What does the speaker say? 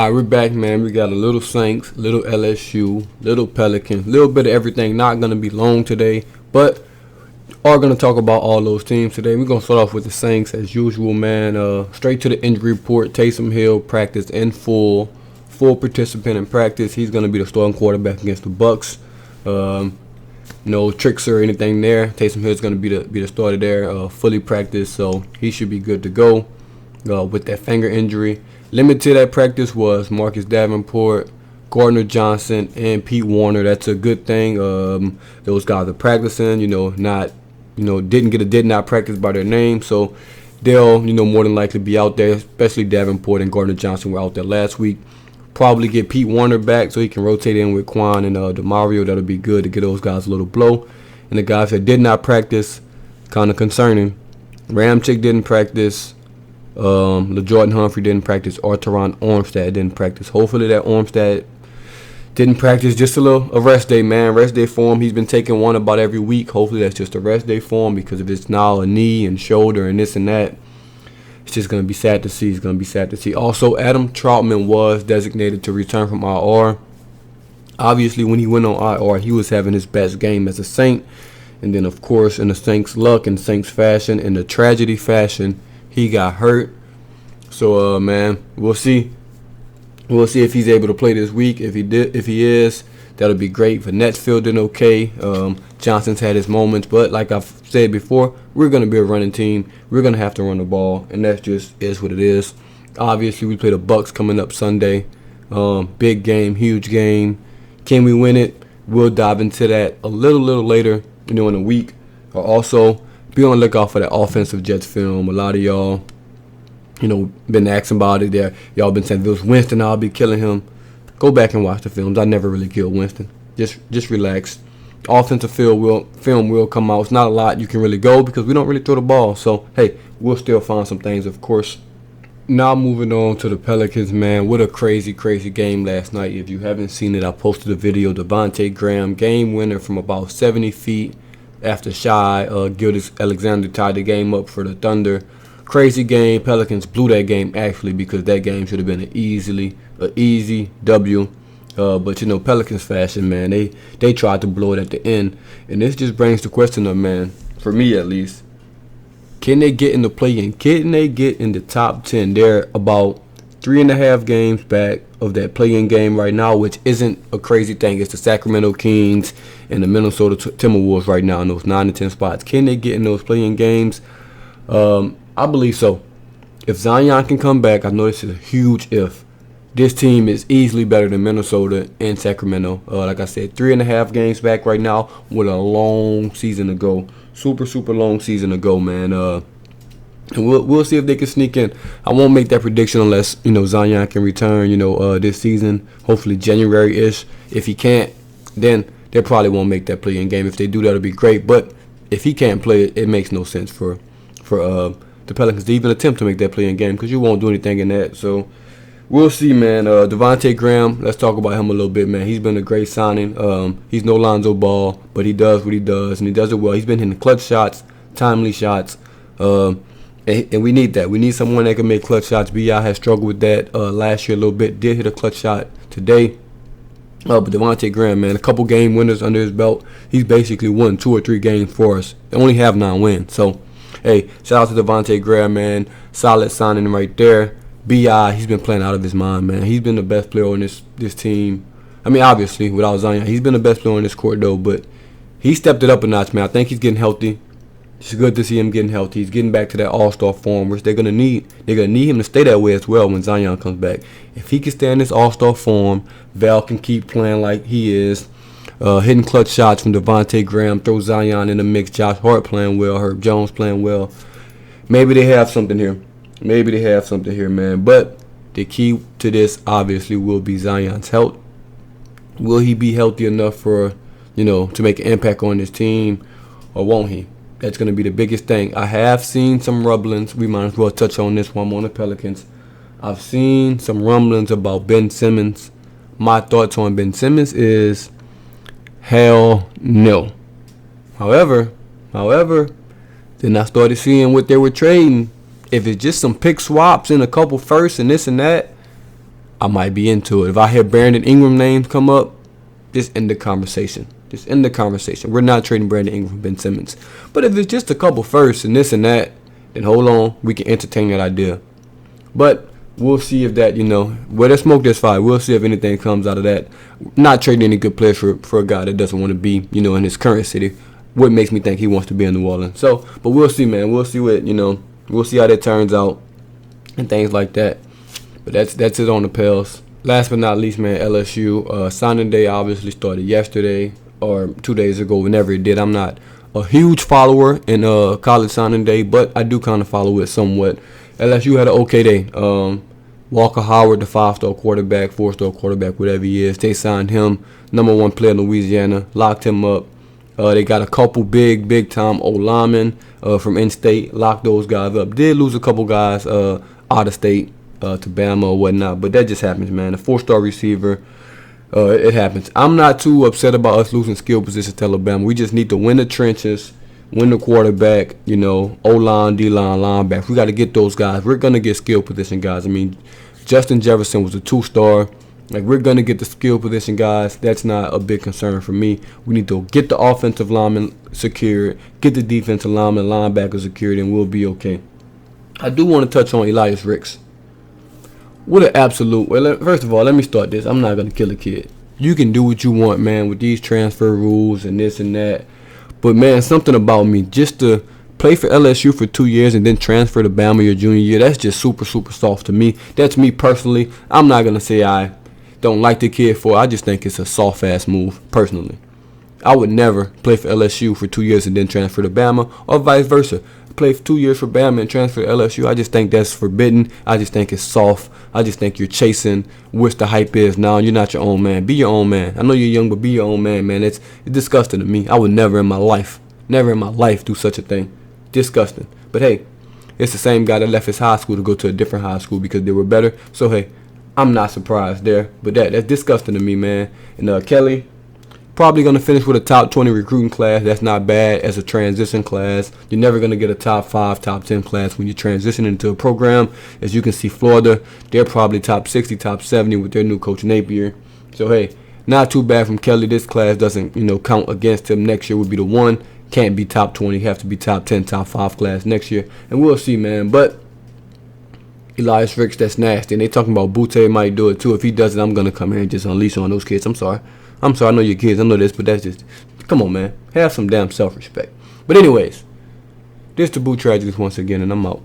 All right, we're back, man. We got a little Saints, little LSU, little Pelicans, little bit of everything. Not going to be long today, but are going to talk about all those teams today. We're going to start off with the Saints as usual, man. Straight to the injury report. Taysom Hill practiced in full participant in practice. He's going to be the starting quarterback against the Bucks. No tricks or anything there. Taysom Hill is going to be the starter there, fully practiced, so he should be good to go with that finger injury. Limited at practice was Marcus Davenport, Gardner Johnson, and Pete Warner. That's a good thing. Those guys are practicing, did not practice by their name, so they'll, more than likely be out there, especially Davenport and Gardner Johnson were out there last week. Probably get Pete Warner back so he can rotate in with Quan and DeMario. That'll be good to get those guys a little blow. And the guys that did not practice, kind of concerning. Ramchick didn't practice. LaJordan Humphrey didn't practice, or Teron Armstead didn't practice. Hopefully that Armstead didn't practice. Just a rest day, man. Rest day for him. He's been taking one about every week. Hopefully that's just a rest day for him, because if it's now a knee and shoulder and this and that, it's just going to be sad to see. It's going to be sad to see. Also, Adam Troutman was designated to return from IR. Obviously, when he went on IR, he was having his best game as a Saint. And then, of course, in the Saints' luck and Saints' fashion, in the tragedy fashion, he got hurt. So, man, we'll see. We'll see if he's able to play this week. If he is, that'll be great. Vanette's fielding okay. Johnson's had his moments, but like I've said before, we're going to be a running team. We're going to have to run the ball, and that just is what it is. Obviously, we play the Bucks coming up Sunday. Big game, huge game. Can we win it? We'll dive into that a little later, in the week. Also, be on the lookout for that offensive Jets film. A lot of y'all, been asking about it there. Y'all been saying, if it was Winston, I'll be killing him. Go back and watch the films. I never really killed Winston. Just relax. Offensive film will come out. It's not a lot you can really go because we don't really throw the ball. So, hey, we'll still find some things, of course. Now moving on to the Pelicans, man. What a crazy game last night. If you haven't seen it, I posted a video. Devante Graham, game winner from about 70 feet after Shai Gilgeous-Alexander tied the game up for the Thunder. Crazy game. Pelicans blew that game, actually, because that game should have been an easy W. But Pelicans fashion, man, they tried to blow it at the end, and this just brings the question up, man, for me at least, can they get in the play-in? Can they get in the top 10? They're about 3.5 games back of that play-in game right now, which isn't a crazy thing. It's the Sacramento Kings and the Minnesota Timberwolves right now in those 9 to 10 spots. Can they get in those play-in games? I believe so. If Zion can come back, I know this is a huge if. This team is easily better than Minnesota and Sacramento. Like I said, 3.5 games back right now with a long season to go. Super long season to go, man. And we'll see if they can sneak in. I won't make that prediction unless, Zion can return, this season. Hopefully January-ish. If he can't, then they probably won't make that play-in game. If they do, that'll be great. But if he can't play it, it makes no sense for the Pelicans to even attempt to make that play-in game, because you won't do anything in that. So we'll see, man. Devante Graham, let's talk about him a little bit, man. He's been a great signing. He's no Lonzo Ball, but he does what he does, and he does it well. He's been hitting clutch shots, timely shots, and we need that. We need someone that can make clutch shots. B.I. has struggled with that last year a little bit. Did hit a clutch shot today. But Devante Graham, man, a couple game winners under his belt. He's basically won 2 or 3 games for us. They only have 9 wins. So, hey, shout out to Devante Graham, man. Solid signing right there. B.I., he's been playing out of his mind, man. He's been the best player on this team. I mean, obviously, without Zion, he's been the best player on this court, though. But he stepped it up a notch, man. I think he's getting healthy. It's good to see him getting healthy. He's getting back to that all-star form, which they're gonna need. They're gonna need him to stay that way as well when Zion comes back. If he can stay in this all-star form, Val can keep playing like he is, hitting clutch shots from Devante Graham, throw Zion in the mix, Josh Hart playing well, Herb Jones playing well. Maybe they have something here. Man. But the key to this, obviously, will be Zion's health. Will he be healthy enough for, to make an impact on this team, or won't he? That's going to be the biggest thing. I have seen some rumblings. We might as well touch on this one on the Pelicans. I've seen some rumblings about Ben Simmons. My thoughts on Ben Simmons is hell no. However, then I started seeing what they were trading. If it's just some pick swaps and a couple firsts and this and that, I might be into it. If I hear Brandon Ingram names come up, just end the conversation. Just end the conversation. We're not trading Brandon Ingram for Ben Simmons. But if it's just a couple firsts and this and that, then hold on. We can entertain that idea. But we'll see if that, where there's smoke, there's fire. We'll see if anything comes out of that. Not trading any good players for a guy that doesn't want to be, in his current city. What makes me think he wants to be in New Orleans. So, but we'll see, man. We'll see we'll see how that turns out and things like that. But that's it on the Pels. Last but not least, man, LSU signing day obviously started yesterday or 2 days ago, whenever it did. I'm not a huge follower in college signing day, but I do kind of follow it somewhat. LSU had an okay day. Walker Howard, the 5-star quarterback, 4-star quarterback, whatever he is, they signed him, number 1 player in Louisiana, locked him up. They got a couple big-time old linemen from in-state, locked those guys up. Did lose a couple guys out of state to Bama or whatnot, but that just happens, man. A 4-star receiver, it happens. I'm not too upset about us losing skill positions to Alabama. We just need to win the trenches, win the quarterback, O-line, D-line, linebacker. We got to get those guys. We're going to get skill position guys. I mean, Justin Jefferson was a 2-star. We're going to get the skill position guys. That's not a big concern for me. We need to get the offensive lineman secured, get the defensive lineman, linebacker secured, and we'll be okay. I do want to touch on Elias Ricks. What an absolute... Well, first of all, let me start this. I'm not going to kill a kid. You can do what you want, man, with these transfer rules and this and that. But, man, something about me, just to play for LSU for 2 years and then transfer to Bama your junior year, that's just super soft to me. That's me personally. I'm not going to say I don't like the kid for it. I just think it's a soft-ass move, personally. I would never play for LSU for 2 years and then transfer to Bama, or vice versa. Play for 2 years for Bama and transfer to LSU. I just think that's forbidden. I just think it's soft. I just think you're chasing what the hype is now. You're not your own man. Be your own man. I know you're young, but be your own man, man. It's disgusting to me. I would never in my life do such a thing. Disgusting. But hey, it's the same guy that left his high school to go to a different high school because they were better. So hey, I'm not surprised there. But that's disgusting to me, man. And Kelly, probably going to finish with a top 20 recruiting class. That's not bad as a transition class. You're never going to get a top 5, top 10 class when you transition into a program. As you can see, Florida, they're probably top 60, top 70 with their new coach Napier. So, hey, not too bad from Kelly. This class doesn't, count against him. Next year would be the one. Can't be top 20. Have to be top 10, top 5 class next year. And we'll see, man. But Elias Ricks, that's nasty. And they talking about Butte might do it, too. If he does it, I'm going to come here and just unleash on those kids. I'm sorry, I know you're kids. I know this, but that's just... Come on, man. Have some damn self-respect. But anyways, this the Boot Tragedies once again, and I'm out.